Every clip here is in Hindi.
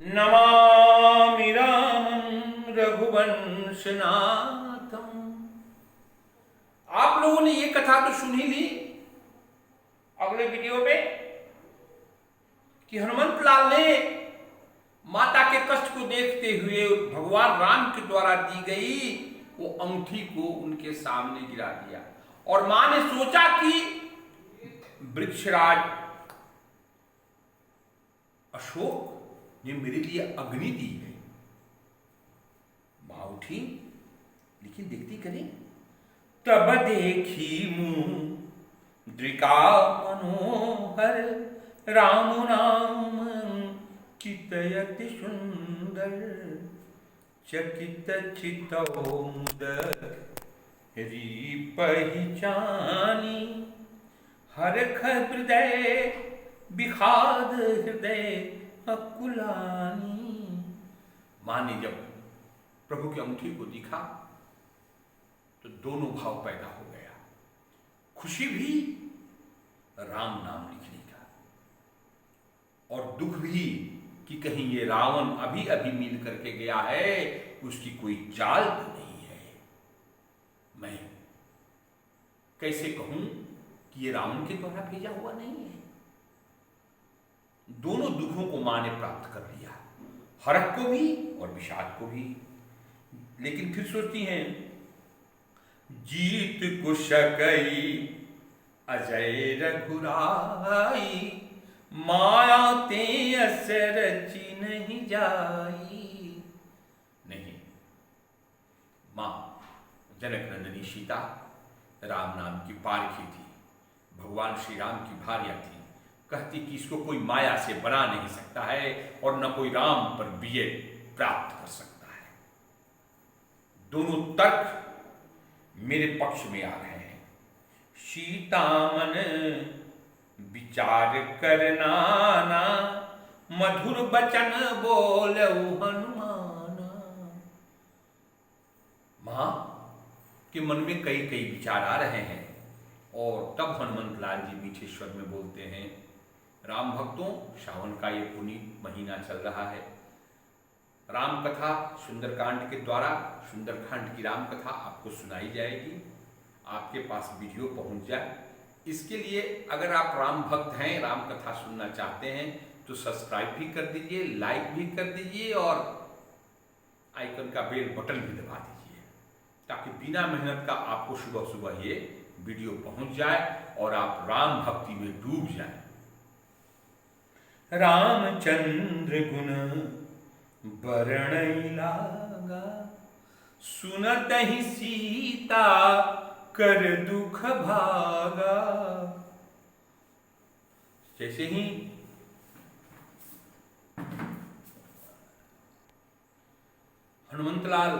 नमामि रामं रघुवंशनाथम। आप लोगों ने ये कथा तो सुन ही ली अगले वीडियो में कि हनुमंत लाल ने माता के कष्ट को देखते हुए भगवान राम के द्वारा दी गई वो अंगूठी को उनके सामने गिरा दिया और मां ने सोचा कि वृक्षराज अशोक ने मेरे लिए अग्नि दी है। मां उठी लेकिन देखती करें तब देखी मुद्रिका मनोहर राम नाम चितयति सुंदर चकित चितौमुदर री पहचानी हरख हृदय विषाद हृदय अकुलानी। मां ने जब प्रभु की अंगूठी को देखा तो दोनों भाव पैदा हो गया, खुशी भी राम नाम लिखने का और दुख भी कि कहीं ये रावण अभी अभी मिल करके गया है, उसकी कोई चाल तो नहीं है। मैं कैसे कहूं कि ये रावण के द्वारा भेजा हुआ नहीं है। दोनों दुखों को मां ने प्राप्त कर लिया, हरख को भी और विषाद को भी। लेकिन फिर सोचती हैं जीत कुशकई अजय रघुराई माया ते अस रची नहीं जाई। नहीं, मां जनक नंदिनी सीता राम नाम की पारखी थी, भगवान श्री राम की भार्या थी। कहती कि इसको कोई माया से बना नहीं सकता है और न कोई राम पर विजय प्राप्त कर सकता है। दोनों तर्क मेरे पक्ष में आ रहे हैं। सीता मन विचार करना ना मधुर बचन बोलऊ हनुमाना। मां के मन में कई कई विचार आ रहे हैं और तब हनुमंत लाल जी मीठे स्वर में बोलते हैं, राम भक्तों, सावन का ये पुनीत महीना चल रहा है। राम कथा सुंदरकांड के द्वारा सुंदरकांड की राम कथा आपको सुनाई जाएगी, आपके पास वीडियो पहुंच जाए। इसके लिए अगर आप राम भक्त हैं, राम कथा सुनना चाहते हैं तो सब्सक्राइब भी कर दीजिए, लाइक भी कर दीजिए और आइकन का बेल बटन भी दबा दीजिए ताकि बिना मेहनत का आपको सुबह सुबह ये वीडियो पहुंच जाए और आप राम भक्ति में डूब जाएं। रामचंद्र गुण बरणई लागा सुनत ही सीता कर दुख भागा। जैसे ही हनुमंतलाल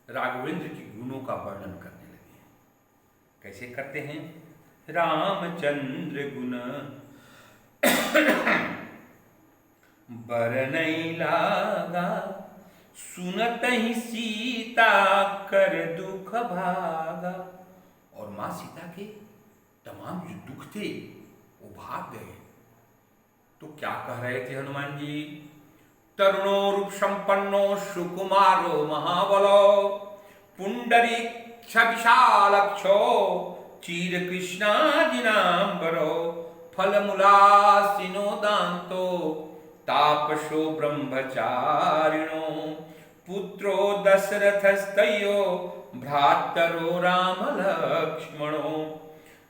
राघवेंद्र की गुणों का वर्णन करने लगे हैं। कैसे करते हैं? रामचंद्र गुण बरनई लागा सुनत ही सीता कर दुख भागा। और मां सीता के तमाम जो दुख थे वो भाग गए। तो क्या कह रहे थे हनुमान जी? तरुणो रूप संपन्नो सुकुमारो महाबलो पुंडरीक्ष विशालक्षो चीर कृष्णाजिनांबरो फलमूलासिनो दान्तो तापसो ब्रह्मचारिणो पुत्रो दशरथस्तयो भ्रातरो राम लक्ष्मणो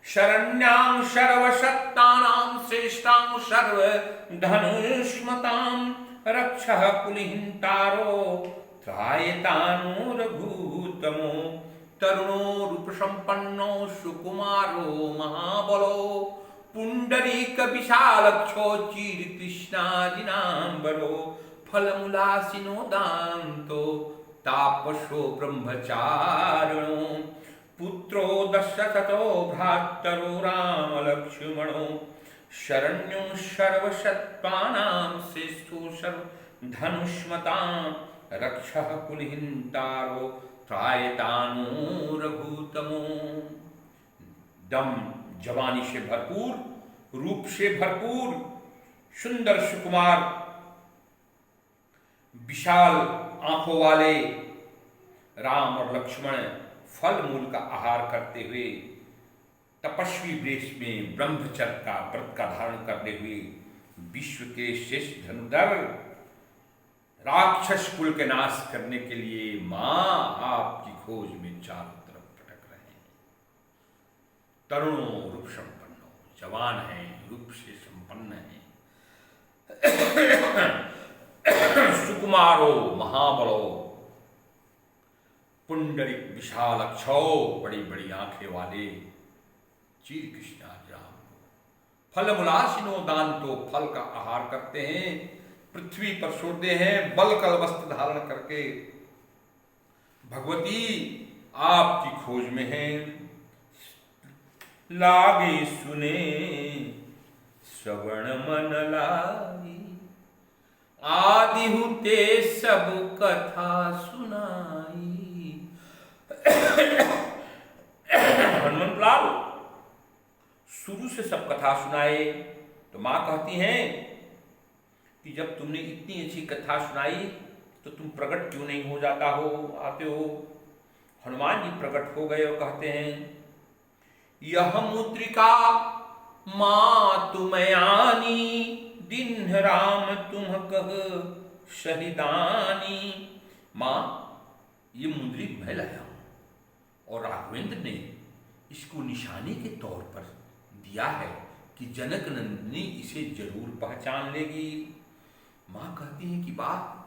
शरण्यां सर्वसत्तानां श्रेष्ठां सर्वधनुष्मतां रक्षः कुलिहिंतारो त्रायतानुरभूतमो तरुणो रूपसंपन्नो सुकुमारो महाबलो पुंडरीक विशालक्षो चीर कृष्णाजिनांबरो फलमूलासिनो दान्तो तापसो ब्रह्मचारिणो पुत्रो दशरथो भ्रातरो राम लक्ष्मणो शरण्यो सर्वसत्त्वानां श्रेष्ठो सर्वधनुष्मतां रक्षः कुलिहिंतारो त्रायतानुरभूतमो। दम जवानी से भरपूर, रूप से भरपूर, सुंदर सुकुमार विशाल आंखों वाले राम और लक्ष्मण फल मूल का आहार करते हुए तपस्वी वेश में ब्रह्मचर्य का व्रत का धारण करते हुए विश्व के श्रेष्ठ धनुधर राक्षस कुल के नाश करने के लिए मां आपकी खोज में चारों तरफ भटक रहे हैं। तरुणों रूप संपन्नो, जवान हैं, रूप से संपन्न हैं, सुकुमारो महाबलो, पुंडरिक विशाल अक्षो, बड़ी बड़ी आंखें वाले, चीर कृष्णा राम, फल मुलासिनो दान, तो फल का आहार करते हैं, पृथ्वी पर सोते हैं बल कल वस्त्र धारण करके, भगवती आपकी खोज में हैं। लागे सुने श्रवण मन लाई, आदि हुते सब कथा सुनाई। हनुमंत लाल शुरू से सब कथा सुनाए तो मां कहती हैं कि जब तुमने इतनी अच्छी कथा सुनाई तो तुम प्रकट क्यों नहीं हो जाता हो, आते हो। हनुमान जी प्रकट हो गए और कहते हैं, यह मुद्रिका मां तुम आनी, दिन राम तुम कह शहिदानी। मां ये मुद्री मैं लाया हूं और राघवेंद्र ने इसको निशाने के तौर पर दिया है कि जनक नंदिनी इसे जरूर पहचान लेगी। मां कहती है कि बात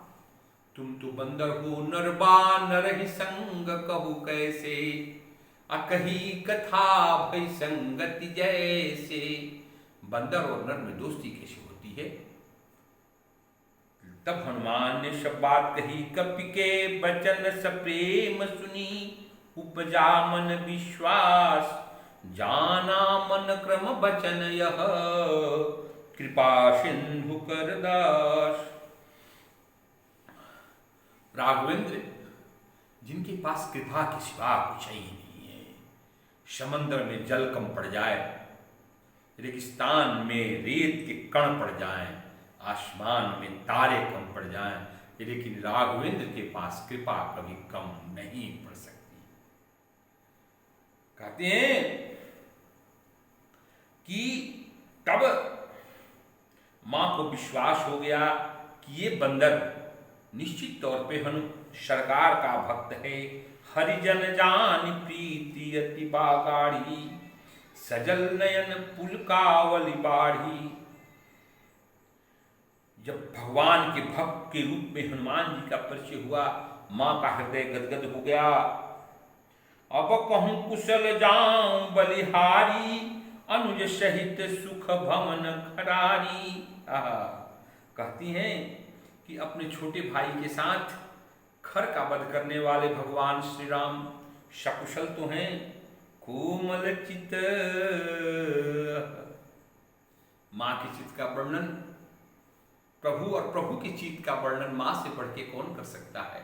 तुम तो बंदर हो, नरबा नरहि संग कहू कैसे, अकही कथा भई संगति जैसे। बंदर और नर में दोस्ती कैसे होती है। तब हनुमान ने सब बात कही, कपि के बचन सप्रेम सुनी, उपजा मन विश्वास, जाना मन क्रम बचन यह, कृपा सिंधु कर दास। राघवेंद्र जिनके पास कृपा के सिवा कुछ ही नहीं है, समंदर में जल कम पड़ जाए, रेगिस्तान में रेत के कण पड़ जाएं, आसमान में तारे कम पड़ जाएं, लेकिन राघवेंद्र के पास कृपा कभी कम नहीं पड़ सकती। कहते हैं कि तब मां को विश्वास हो गया कि ये बंदर निश्चित तौर पे सरकार का भक्त है। हरिजन जान प्रीति अति बागाढ़ी, सजल नयन पुलकावली बाढ़ी। जब भगवान के भक्त के रूप में हनुमान जी का परिचय हुआ, मां का हृदय गदगद हो गया। अब कहूं कुशल जाऊं बलिहारी, अनुज सहित सुख भवन खरारी। कहती हैं कि अपने छोटे भाई के साथ खर का वध करने वाले भगवान श्री राम सकुशल तो हैं, कोमल चित। मां के चित्त का वर्णन प्रभु और प्रभु के चित्त का वर्णन मां से बढ़ के कौन कर सकता है।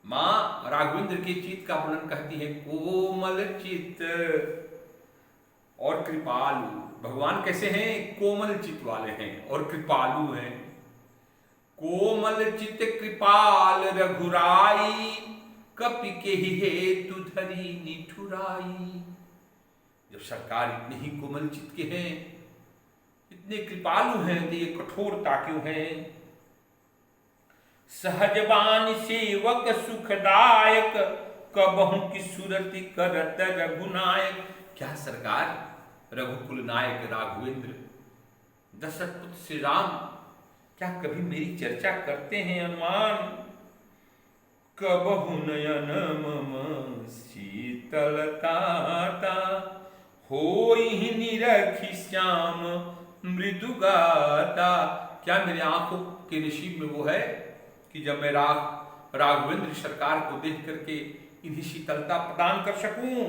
मां राघवेंद्र के चित्त का वर्णन कहती है, कोमल चित्त और कृपालु। भगवान कैसे हैं? कोमल चित्त वाले हैं और कृपालु हैं। कोमल चित्त कृपाल रघुराई, कपि के ही हेतु धरी निठुराई। जब सरकार इतने ही कोमल चित्त के हैं, इतने कृपालु हैं, तो ये कठोरता क्यों है? सहजबान सेवक सुखदायक, कबहु की सुरति करत रघुनायक। क्या सरकार रघुकुल नायक राघवेंद्र दशरथ पुत्र श्री राम क्या कभी मेरी चर्चा करते हैं? हनुमान कबहु नयन मम शीतलता, होई निरखी श्याम मृदुगाता। क्या मेरे आंखों के नसीब में वो है कि जब मैं राघवेंद्र सरकार को देख करके इन्हें शीतलता प्रदान कर सकूं?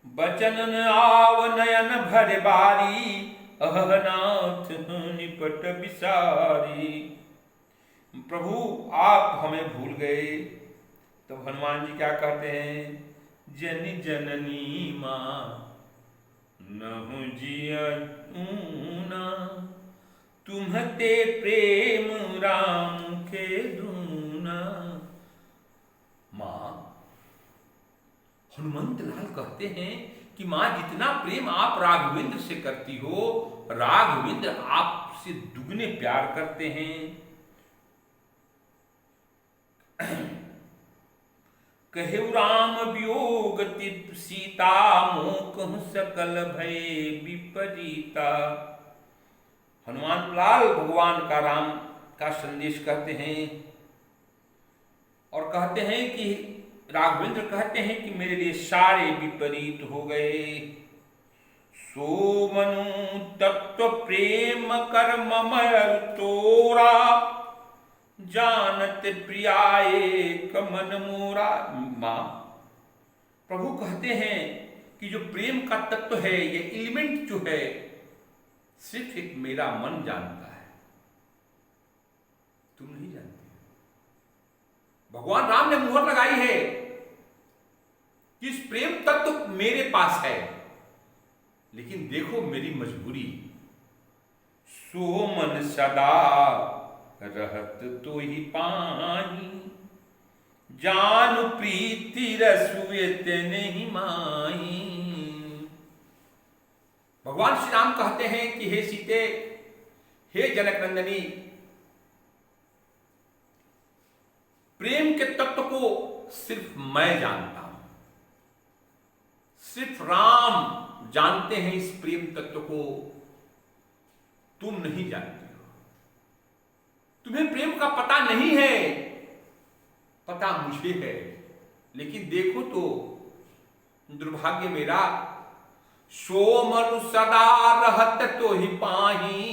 बचन आव नयन भर बारी, अहनाथ निपट बिसारी। प्रभु आप हमें भूल गए। तो हनुमान जी क्या कहते हैं? जन जननी मां नहु जिया ऊना, तुम्हते प्रेम राम के दूना। मां, हनुमंत लाल कहते हैं कि मां, जितना प्रेम आप राघवेंद्र से करती हो, राघवेंद्र आपसे दुगने प्यार करते हैं। कहु राम वियोग तिप सीता, मोह सकल भय विपरीता। हनुमान लाल भगवान का राम का संदेश कहते हैं और कहते हैं कि राघवेंद्र कहते हैं कि मेरे लिए सारे विपरीत हो गए। सो मनु तत्व प्रेम कर्म मर तोरा, जानत प्रियाए कमन मोरा। मां, प्रभु कहते हैं कि जो प्रेम का तत्व है, ये एलिमेंट जो है, सिर्फ एक मेरा मन जानता है, तुम नहीं जानते। भगवान राम ने मुहर लगाई है कि इस प्रेम तत्व मेरे पास है, लेकिन देखो मेरी मजबूरी। सो मन सदा रहत तो ही पानी, जानु प्रीति रसुएत नहीं माई। भगवान श्री राम कहते हैं कि हे सीते, हे जनक नंदनी, प्रेम के तत्व को सिर्फ मैं जानता हूं, सिर्फ राम जानते हैं इस प्रेम तत्व को, तुम नहीं जानते हो। तुम्हें प्रेम का पता नहीं है, पता मुझे है। लेकिन देखो तो दुर्भाग्य मेरा, सो मनु सदा रहत तो ही पाही,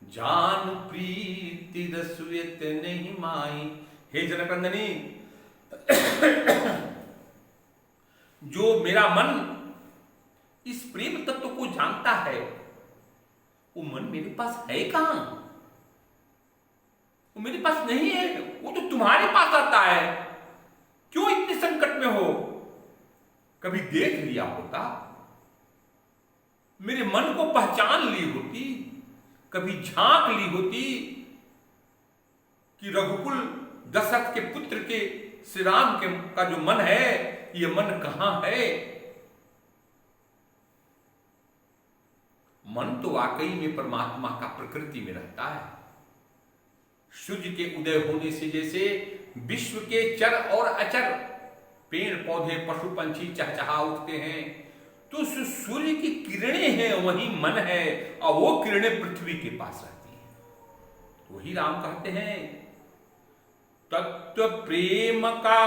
जान प्रीति रसुएत नहीं माई। हे जनकनंदनी, जो मेरा मन इस प्रेम तत्व को जानता है, वो मन मेरे पास है कहां? वो मेरे पास नहीं है, वो तो तुम्हारे पास आता है। क्यों इतने संकट में हो? कभी देख लिया होता, मेरे मन को पहचान ली होती, कभी झांक ली होती कि रघुकुल दशरथ के पुत्र के श्री राम के का जो मन है, ये मन कहां है। मन तो वाकई में परमात्मा का प्रकृति में रहता है। सूर्य के उदय होने से जैसे विश्व के चर और अचर, पेड़ पौधे पशु पंछी चहचहा उठते हैं, तो सूर्य की किरणें हैं, वही मन है, और वो किरणें पृथ्वी के पास रहती हैं। वही राम कहते हैं, तत्व प्रेम का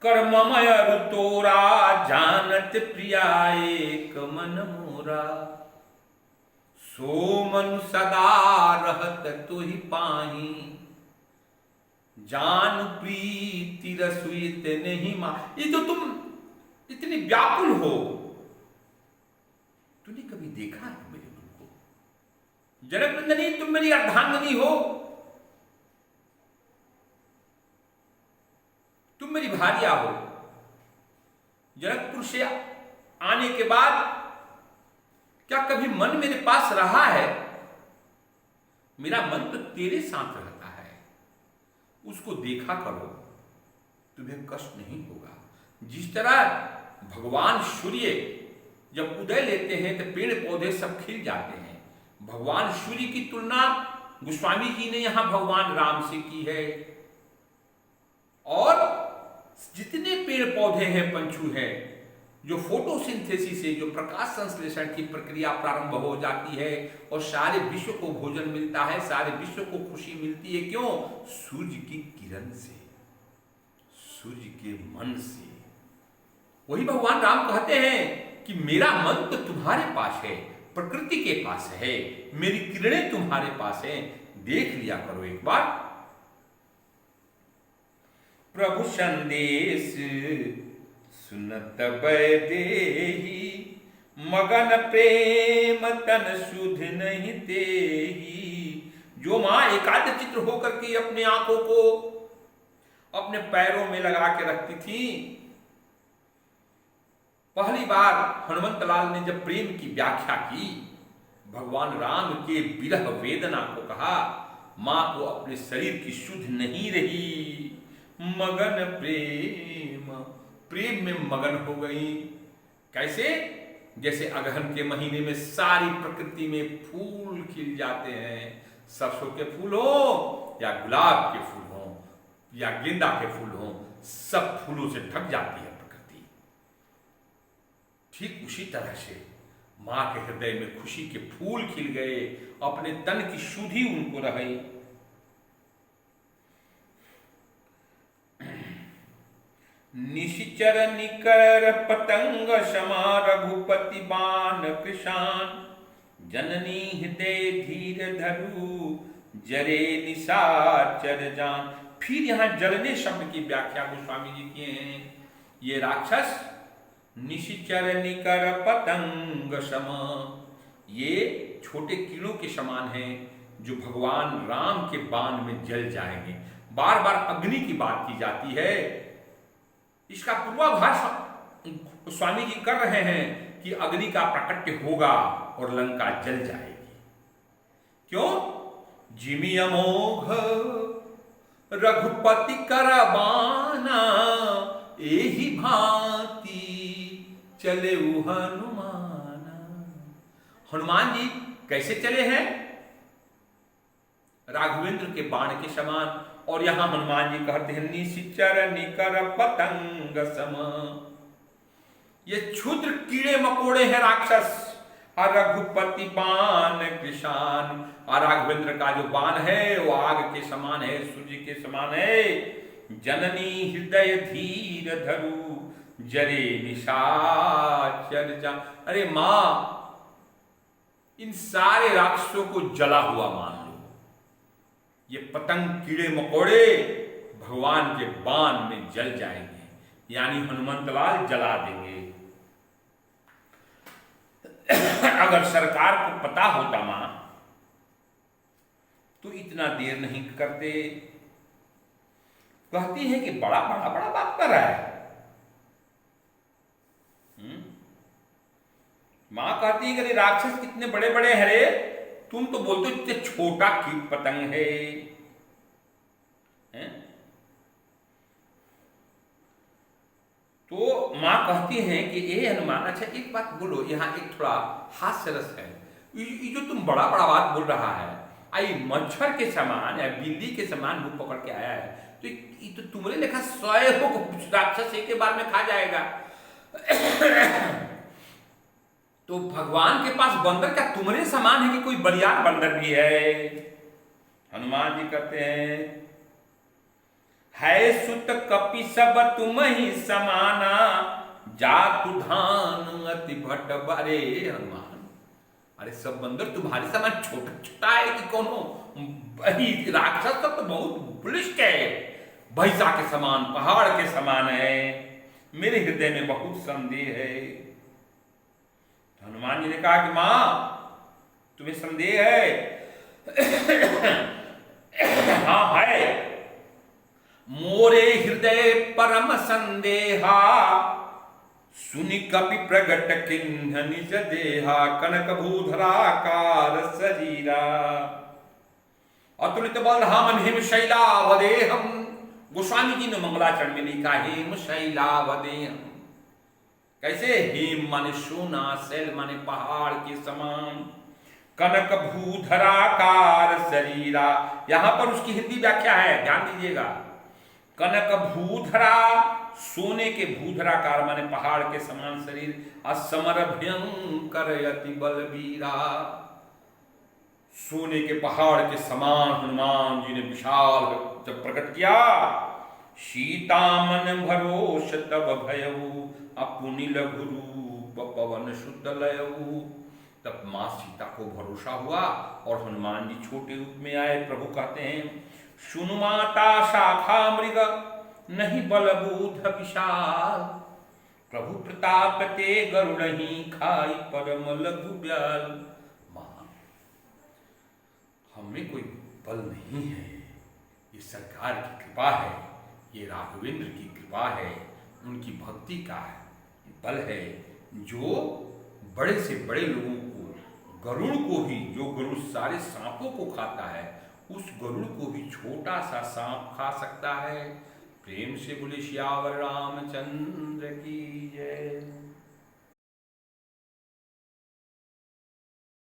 कर्ममय तोरा, जानत प्रियाए कमन मोरा। सो मनु सदा रहत तो ही पाही, जान प्रीति रसुइत नहीं मां। ये तो तुम इतनी व्याकुल हो, तूने कभी देखा है मेरे मन को? जनकनंदनी, तुम मेरी अर्धांगिनी हो, तुम मेरी भार्या हो। जनकपुर से आने के बाद क्या कभी मन मेरे पास रहा है? मेरा मन तो तेरे साथ रहता है, उसको देखा करो, तुम्हें कष्ट नहीं होगा। जिस तरह भगवान सूर्य जब उदय लेते हैं तो पेड़ पौधे सब खिल जाते हैं, भगवान सूर्य की तुलना गोस्वामी जी ने यहां भगवान राम से की है। और जितने पेड़ पौधे हैं, पंछी हैं, जो फोटोसिंथेसिस से, जो प्रकाश संश्लेषण की प्रक्रिया प्रारंभ हो जाती है और सारे विश्व को भोजन मिलता है, सारे विश्व को खुशी मिलती है। क्यों? सूर्य की किरण से, सूर्य के मन से। वही भगवान राम कहते हैं कि मेरा मन तो तुम्हारे पास है, प्रकृति के पास है, मेरी किरणें तुम्हारे पास हैं, देख लिया करो एक बार। प्रभु संदेश सुनत बैदेही, मगन प्रेम तन सुध नहीं देही। जो मां एकाग्र चित्र होकर के अपने आंखों को अपने पैरों में लगा के रखती थी, पहली बार हनुमंतलाल ने जब प्रेम की व्याख्या की, भगवान राम के विरह वेदना को कहा, मां को अपने शरीर की सुध नहीं रही, मगन प्रेम, प्रेम में मगन हो गई। कैसे? जैसे अगहन के महीने में सारी प्रकृति में फूल खिल जाते हैं, सरसों के फूल हो या गुलाब के फूल हो या गेंदा के फूल हो, सब फूलों से ढक जाती है प्रकृति। ठीक उसी तरह से मां के हृदय में खुशी के फूल खिल गए, अपने तन की सुधि उनको रही। निशिचर निकर पतंग समा रघुपति बाण कृशान, जननी हृदय धीर धरु जरे निशाचर जान। फिर यहां जलने शब्द की व्याख्या गोस्वामी जी किए हैं। ये राक्षस निशिचर निकर पतंग सम, ये छोटे कीड़ों के समान हैं जो भगवान राम के बाण में जल जाएंगे। बार बार अग्नि की बात की जाती है, इसका पूर्वाभास स्वामी जी कर रहे हैं कि अग्नि का प्राकट्य होगा और लंका जल जाएगी। क्यों? जिमि अमोघ रघुपति कर बाना, एहि भांति चले हनुमान। हनुमान जी कैसे चले हैं? राघवेंद्र के बाण के समान। और यहां हनुमान जी कहते हैं निशिचर निकर पतंग सम, ये क्षुद्र कीड़े मकोड़े हैं राक्षस। और रघुपति बाण कृशान, और राघवेंद्र का जो बाण है वो आग के समान है, सूर्य के समान है। जननी हृदय धीर धरु जरे निशाचर जान। अरे मां, इन सारे राक्षसों को जला हुआ मान लो। ये पतंग कीड़े मकोड़े भगवान के बाण में जल जाएंगे, यानी हनुमंतलाल जला देंगे। अगर सरकार को पता होता मां तो इतना देर नहीं करते। कहती है कि बड़ा बड़ा बड़ा बात कर रहा है। मां कहती है कि राक्षस कितने बड़े बड़े हैं रे, तुम तो बोलते इतने छोटा कीट पतंग है। तो मां कहती है कि ए हनुमान, अच्छा एक बात बोलो, यहाँ एक थोड़ा हास्य रस है। ये जो तुम बड़ा बड़ा बात बोल रहा है, आई मच्छर के समान या बिल्ली के समान मुंह पकड़ के आया है, तो ये तो तुम्हारे लेखा 100 राक्षस एक के बार में खा जाएगा। तो भगवान के पास बंदर क्या तुम्हारे समान है कि कोई बलियार बंदर भी है? हनुमान जी कहते हैं है सुत कपि सब तुम ही समाना, जातु धान अति भट बरे। हनुमान, अरे सब बंदर तुम्हारे समान छोटा छोटा है कि कोनो राक्षस तो बहुत बलिष्ठ है, भैंसा के समान, पहाड़ के समान है। मेरे हृदय में बहुत संदेह है। हनुमान जी ने कहा कि मां, तुम्हें संदेह है? हाँ है। मोरे हृदय परम संदेहा, सुनि कपि प्रगट किन्ह निज देहा, कनक भूधराकार शरीरा, अतुलित बल हम हिम शैलावदेहम। गोस्वामी जी ने मंगलाचरण में लिखा हेम शैलावदेहम। कैसे? हेम माने सोना, शैल माने पहाड़ के समान, कनक भूधराकार शरीरा। यहां पर उसकी हिंदी व्याख्या है, ध्यान दीजिएगा। कनक भूधरा, सोने के भूधराकार माने पहाड़ के समान शरीर, असमर भयंकर अति बलवीरा। सोने के पहाड़ के समान हनुमान जी ने विशाल जब प्रकट किया, सीता मन भरोस तब भयऊ, अपुनि लघु रूप पवन सुत लयऊ। तब मां सीता को भरोसा हुआ और हनुमान जी छोटे रूप में आए। प्रभु कहते हैं सुनु माता शाखा मृग, नहीं बलबूध विशाल, प्रभु प्रताप ते गरुड़हि, खाई परम लघु ब्याल। मां, हमें कोई बल नहीं है, ये सरकार की कृपा है, ये राघवेंद्र की कृपा है, उनकी भक्ति का बल है। जो बड़े से बड़े लोगों को, गरुड़ को भी, जो गरुड़ सारे सांपों को खाता है, उस गरुड़ को भी छोटा सा सांप खा सकता है। प्रेम से बोले सियावर रामचंद्र की जय।